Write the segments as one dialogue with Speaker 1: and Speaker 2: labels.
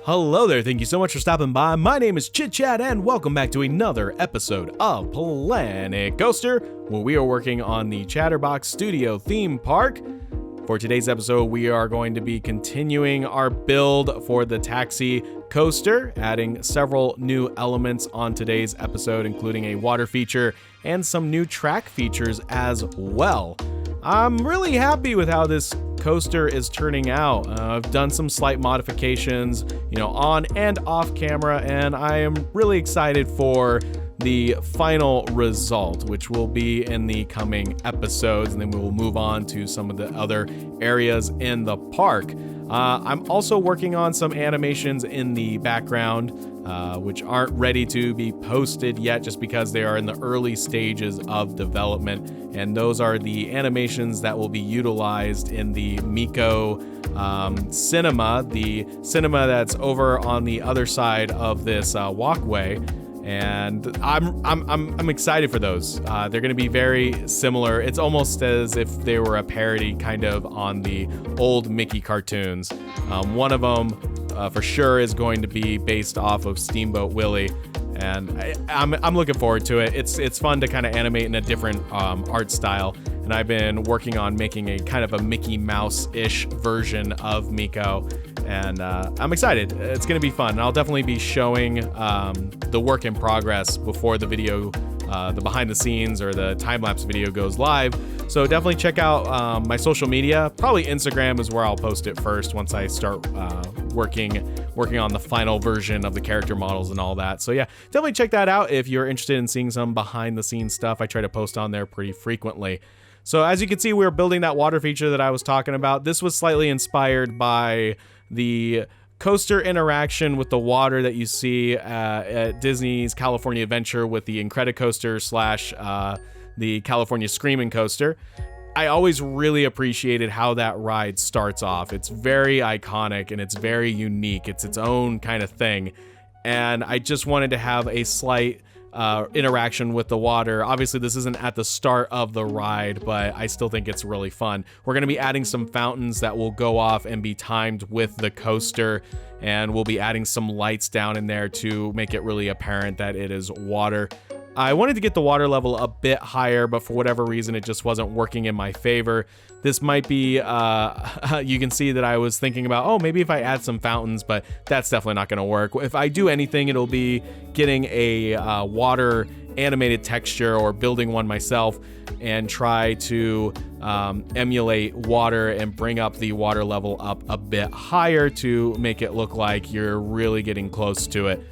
Speaker 1: Hello there, thank you so much for stopping by. My name is ChitChad and welcome back to another episode of Planet Coaster, where we are working on the Chatterbox Studio theme park. For today's episode, we are going to be continuing our build for the taxi coaster, adding several new elements on today's episode, including a water feature and some new track features as well. I'm really happy with how this coaster is turning out. I've done some slight modifications, on and off camera, and I am really excited for the final result, which will be in the coming episodes, and then we will move on to some of the other areas in the park. I'm also working on some animations in the background, which aren't ready to be posted yet just because they are in the early stages of development, and those are the animations that will be utilized in the Miko cinema, the cinema that's over on the other side of this walkway. And I'm excited for those. They're going to be very similar. It's almost as if they were a parody kind of on the old Mickey cartoons. One of them for sure is going to be based off of Steamboat Willie, and I'm looking forward to it. It's fun to kind of animate in a different art style, and I've been working on making a kind of a Mickey Mouse-ish version of Miko, and I'm excited. It's going to be fun, and I'll definitely be showing the work in progress before the video, the behind the scenes or the time-lapse video goes live. So definitely check out my social media. Probably Instagram is where I'll post it first once I start working on the final version of the character models and all that. So yeah, definitely check that out if you're interested in seeing some behind the scenes stuff. I try to post on there pretty frequently. So as you can see, we're building that water feature that I was talking about. This was slightly inspired by the coaster interaction with the water that you see at Disney's California Adventure with the Incredicoaster / the California Screamin' Coaster. I always really appreciated how that ride starts off. It's very iconic and it's very unique. It's its own kind of thing. And I just wanted to have a slight interaction with the water. Obviously, this isn't at the start of the ride, but I still think it's really fun. We're going to be adding some fountains that will go off and be timed with the coaster, and we'll be adding some lights down in there to make it really apparent that it is water. I wanted to get the water level a bit higher, but for whatever reason, it just wasn't working in my favor. This might be, you can see that I was thinking about, maybe if I add some fountains, but that's definitely not going to work. If I do anything, it'll be getting a water animated texture or building one myself and try to emulate water and bring up the water level up a bit higher to make it look like you're really getting close to it.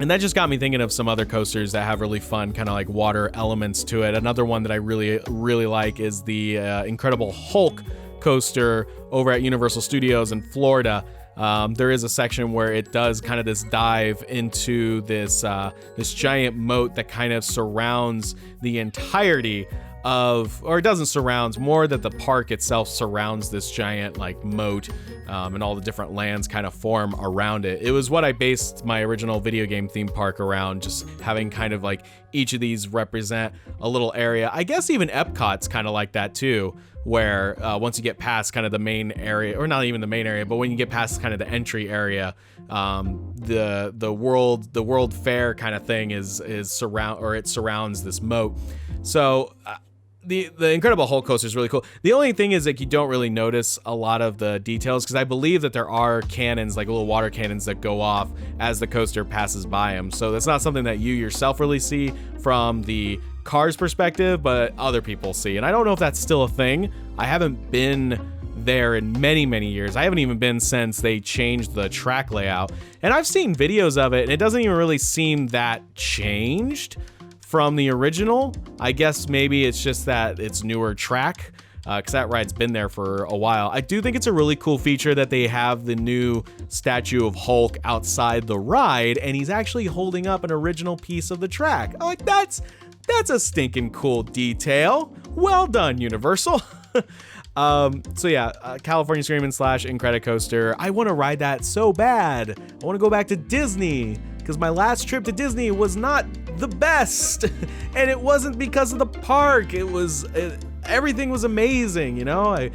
Speaker 1: And that just got me thinking of some other coasters that have really fun kind of like water elements to it. Another one that I really like is the Incredible Hulk coaster over at Universal Studios in Florida. There is a section where it does kind of this dive into this giant moat that kind of surrounds the entirety of, or it doesn't surrounds, more that the park itself surrounds this giant like moat, and all the different lands kind of form around it. It was what I based my original video game theme park around, just having kind of like each of these represent a little area. I guess even Epcot's kind of like that too, where once you get past kind of the main area, or not even the main area, but when you get past kind of the entry area, the world fair kind of thing is surrounds this moat. So the Incredible Hulk coaster is really cool. The only thing is that you don't really notice a lot of the details, because I believe that there are cannons, like little water cannons, that go off as the coaster passes by them. So that's not something that you yourself really see from the car's perspective, but other people see. And I don't know if that's still a thing. I haven't been there in many years. I haven't even been since they changed the track layout. And I've seen videos of it, and it doesn't even really seem that changed from the original. I guess maybe it's just that it's newer track, because that ride's been there for a while. I do think it's a really cool feature that they have the new statue of Hulk outside the ride, and he's actually holding up an original piece of the track. I'm like, that's a stinking cool detail. Well done, Universal. So yeah, California Screamin' / Incredicoaster. I want to ride that so bad. I want to go back to Disney, because my last trip to Disney was not the best, and it wasn't because of the park. It was everything was amazing, you know.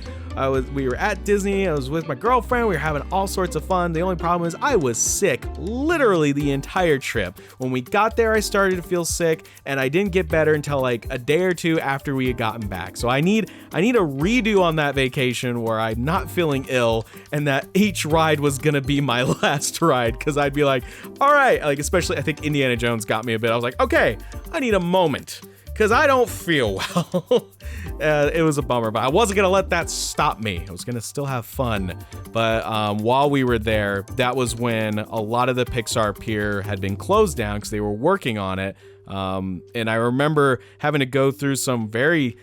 Speaker 1: We were at Disney, I was with my girlfriend, we were having all sorts of fun. The only problem is I was sick literally the entire trip. When we got there, I started to feel sick, and I didn't get better until like a day or two after we had gotten back. So I need a redo on that vacation where I'm not feeling ill, and that each ride was gonna be my last ride, because I'd be like, all right, like especially I think Indiana Jones got me a bit. I was like, okay, I need a moment, because I don't feel well. It was a bummer, but I wasn't going to let that stop me. I was going to still have fun. But while we were there, that was when a lot of the Pixar Pier had been closed down because they were working on it. And I remember having to go through some very,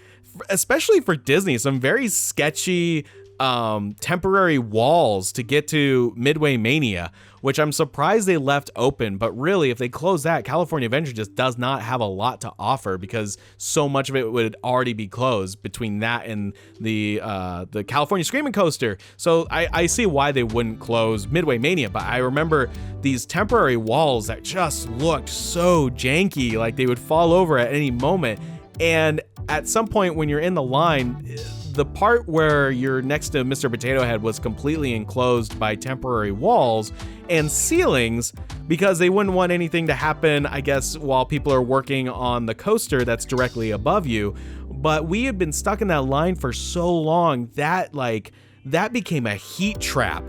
Speaker 1: especially for Disney, some very sketchy temporary walls to get to Midway Mania, which I'm surprised they left open. But really, if they close that, California Adventure just does not have a lot to offer, because so much of it would already be closed between that and the California Screaming Coaster. So I see why they wouldn't close Midway Mania, but I remember these temporary walls that just looked so janky, like they would fall over at any moment. And at some point when you're in the line, the part where you're next to Mr. Potato Head was completely enclosed by temporary walls and ceilings, because they wouldn't want anything to happen, I guess, while people are working on the coaster that's directly above you. But we had been stuck in that line for so long that that became a heat trap.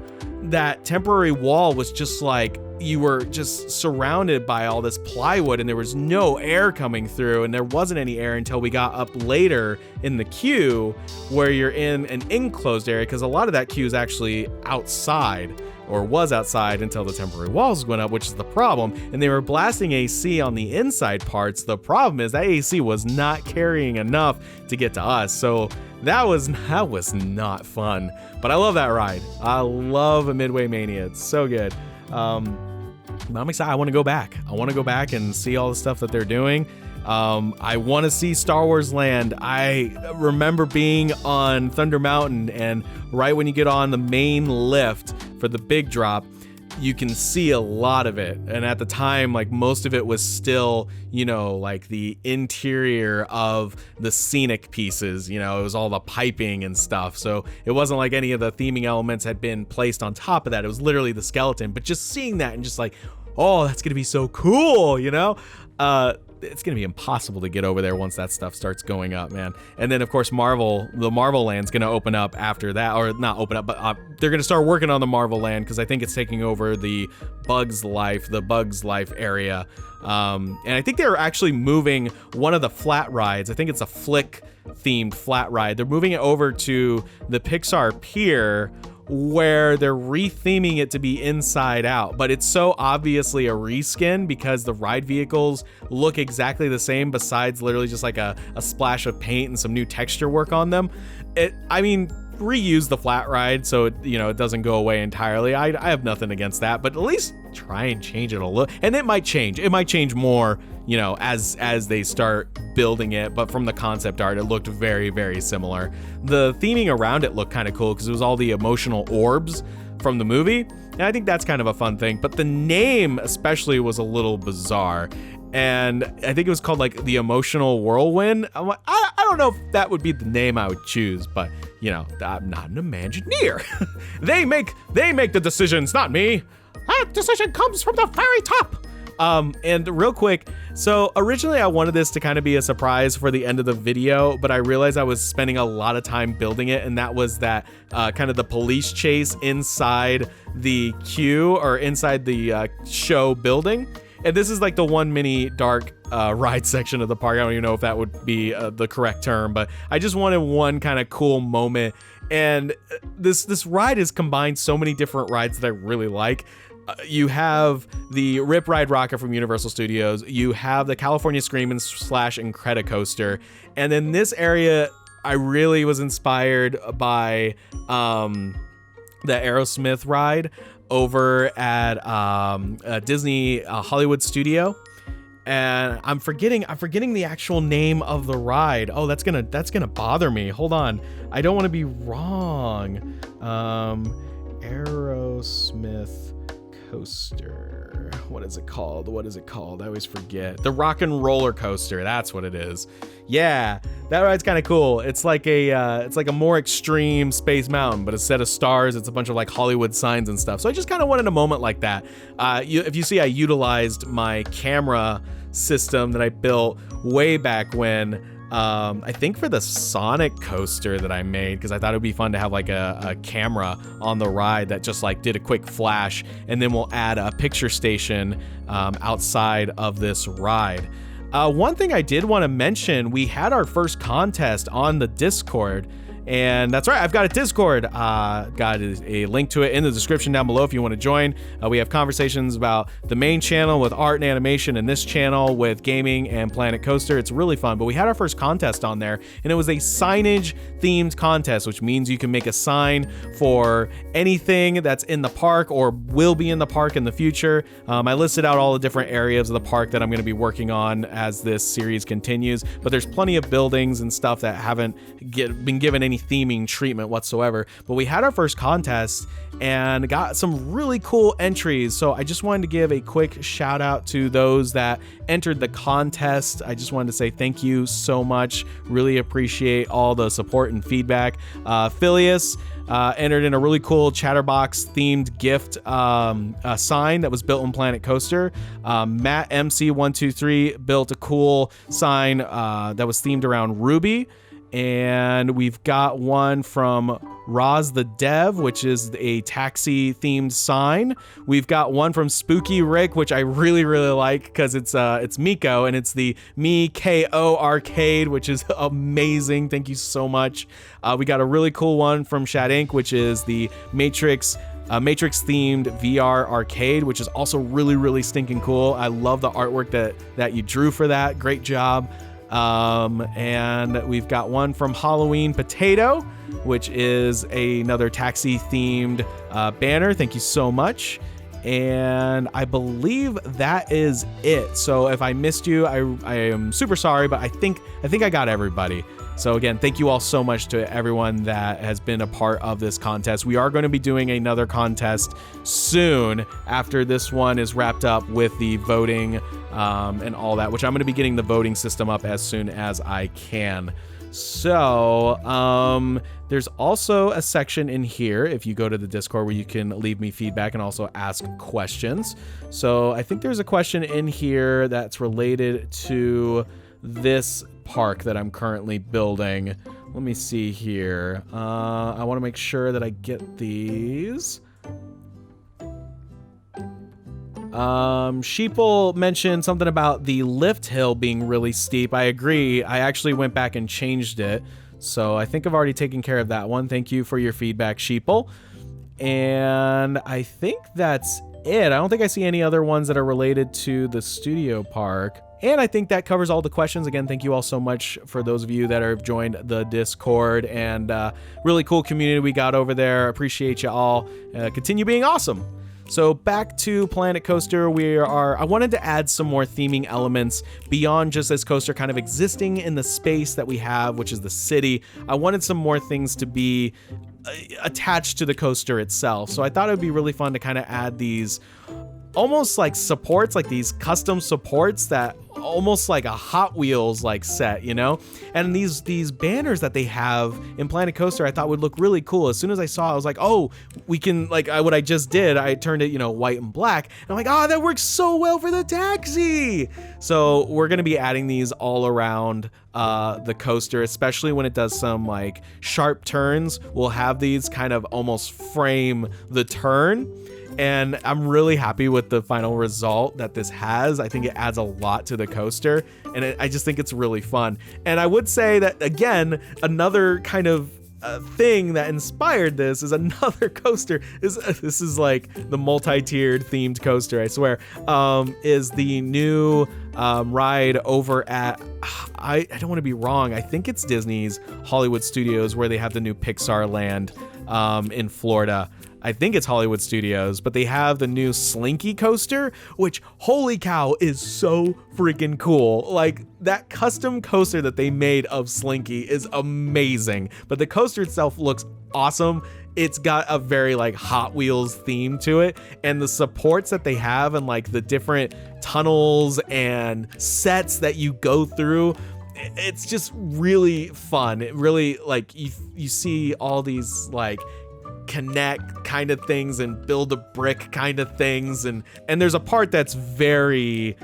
Speaker 1: That temporary wall was just like, you were just surrounded by all this plywood, and there was no air coming through, and there wasn't any air until we got up later in the queue where you're in an enclosed area, because a lot of that queue is actually outside, or was outside until the temporary walls went up, which is the problem. And they were blasting AC on the inside parts. The problem is that AC was not carrying enough to get to us. So that was not fun. But I love that ride. I love Midway Mania. It's so good. I'm excited. I want to go back. I want to go back and see all the stuff that they're doing. I want to see Star Wars Land. I remember being on Thunder Mountain, and right when you get on the main lift for the big drop, you can see a lot of it. And at the time, like, most of it was still, you know, like the interior of the scenic pieces, you know, it was all the piping and stuff. So it wasn't like any of the theming elements had been placed on top of that. It was literally the skeleton. But just seeing that and just like, oh, that's going to be so cool, you know? It's going to be impossible to get over there once that stuff starts going up, man. And then, of course, the Marvel Land's going to open up after that, or not open up, but they're going to start working on the Marvel Land, because I think it's taking over the Bugs Life area. And I think they're actually moving one of the flat rides. I think it's a Flick-themed flat ride. They're moving it over to the Pixar Pier, where they're retheming it to be inside out, but it's so obviously a reskin because the ride vehicles look exactly the same, besides literally just like a splash of paint and some new texture work on them. Reuse the flat ride so it doesn't go away entirely. I have nothing against that, but at least try and change it a little. And it might change more, as they start building it. But from the concept art, it looked very, very similar. The theming around it looked kind of cool because it was all the emotional orbs from the movie, and I think that's kind of a fun thing. But the name especially was a little bizarre, and I think it was called like the Emotional Whirlwind. I'm like, I don't know if that would be the name I would choose, but I'm not an Imagineer. they make the decisions, not me. That decision comes from the very top. And real quick, so originally I wanted this to kind of be a surprise for the end of the video, but I realized I was spending a lot of time building it, and that was that kind of the police chase inside the queue, or inside the show building. And this is like the one mini dark ride section of the park. I don't even know if that would be the correct term, but I just wanted one kind of cool moment. And this ride has combined so many different rides that I really like. You have the Rip Ride Rocket from Universal Studios. You have the California Screamin' / Incredicoaster. And then this area, I really was inspired by the Aerosmith ride over at Disney Hollywood Studio. And I'm forgetting the actual name of the ride. Oh, that's gonna bother me. Hold on. I don't want to be wrong. Aerosmith coaster. what is it called? I always forget. The Rock and Roller Coaster. That's what it is. Yeah, that ride's kind of cool. It's like a more extreme Space Mountain, but instead of stars, it's a bunch of like Hollywood signs and stuff. So I just kind of wanted a moment like that. If you see, I utilized my camera system that I built way back when. I think for the Sonic coaster that I made, because I thought it would be fun to have like a camera on the ride that just like did a quick flash, and then we'll add a picture station outside of this ride. One thing I did want to mention, we had our first contest on the Discord. And that's right, I've got a Discord. Got a link to it in the description down below if you want to join. We have conversations about the main channel with art and animation, and this channel with gaming and Planet Coaster. It's really fun. But we had our first contest on there, and it was a signage themed contest, which means you can make a sign for anything that's in the park or will be in the park in the future. I listed out all the different areas of the park that I'm going to be working on as this series continues, but there's plenty of buildings and stuff that haven't been given any theming treatment whatsoever. But we had our first contest and got some really cool entries, so I just wanted to give a quick shout out to those that entered the contest. I just wanted to say thank you so much. Really appreciate all the support and feedback. Phileas entered in a really cool Chatterbox themed gift sign that was built in Planet Coaster. Matt MC123 built a cool sign that was themed around Ruby. And we've got one from Roz the Dev, which is a taxi themed sign. We've got one from Spooky Rick, which I really like because it's Miko, and it's the Me-K-O arcade, which is amazing. Thank you so much. We got a really cool one from Shad Inc., which is the Matrix themed VR arcade, which is also really stinking cool. I love the artwork that you drew for that. Great job. And we've got one from Halloween Potato, which is another taxi themed banner. Thank you so much. And I believe that is it. So if I missed you, I am super sorry, but I think I got everybody. So again, thank you all so much to everyone that has been a part of this contest. We are going to be doing another contest soon after this one is wrapped up with the voting and all that, which I'm going to be getting the voting system up as soon as I can. So there's also a section in here, if you go to the Discord, where you can leave me feedback and also ask questions. So I think there's a question in here that's related to this park that I'm currently building. Let me see here. I want to make sure that I get these. Sheeple mentioned something about the lift hill being really steep. I agree. I actually went back and changed it, so I think I've already taken care of that one. Thank you for your feedback, Sheeple. And I think that's it. I don't think I see any other ones that are related to the studio park. And I think that covers all the questions. Again, thank you all so much for those of you that have joined the Discord, and really cool community we got over there. Appreciate you all. Continue being awesome. So back to Planet Coaster, I wanted to add some more theming elements beyond just this coaster kind of existing in the space that we have, which is the city. I wanted some more things to be attached to the coaster itself. So I thought it would be really fun to kind of add these almost like supports, like these custom supports that almost like a Hot Wheels like set, you know? And these banners that they have in Planet Coaster I thought would look really cool. As soon as I saw it, I was like, oh, we can, like, what I just did, I turned it, white and black. And I'm like, oh, that works so well for the taxi. So we're gonna be adding these all around the coaster, especially when it does some like sharp turns. We'll have these kind of almost frame the turn. And I'm really happy with the final result that this has. I think it adds a lot to the coaster, and I just think it's really fun. And I would say that, again, another kind of thing that inspired this is another coaster. This is like the multi-tiered themed coaster, I swear, is the new ride over at, I don't want to be wrong, I think it's Disney's Hollywood Studios, where they have the new Pixar land in Florida. I think it's Hollywood Studios, but they have the new Slinky coaster, which, holy cow, is so freaking cool. Like, that custom coaster that they made of Slinky is amazing, but the coaster itself looks awesome. It's got a very like Hot Wheels theme to it, and the supports that they have and like the different tunnels and sets that you go through, it's just really fun. It really, like, you see all these like connect kind of things and build a brick kind of things, and there's a part that's very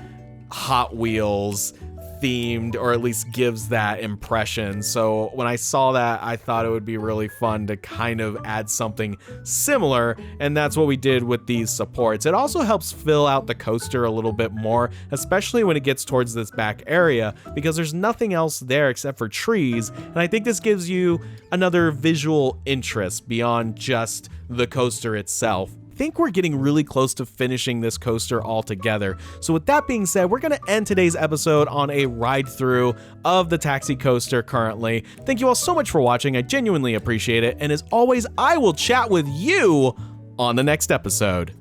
Speaker 1: Hot Wheels themed, or at least gives that impression. So when I saw that, I thought it would be really fun to kind of add something similar, and that's what we did with these supports. It also helps fill out the coaster a little bit more, especially when it gets towards this back area, because there's nothing else there except for trees, and I think this gives you another visual interest beyond just the coaster itself. I think we're getting really close to finishing this coaster altogether. So with that being said, we're going to end today's episode on a ride through of the taxi coaster currently. Thank you all so much for watching. I genuinely appreciate it. And as always, I will chat with you on the next episode.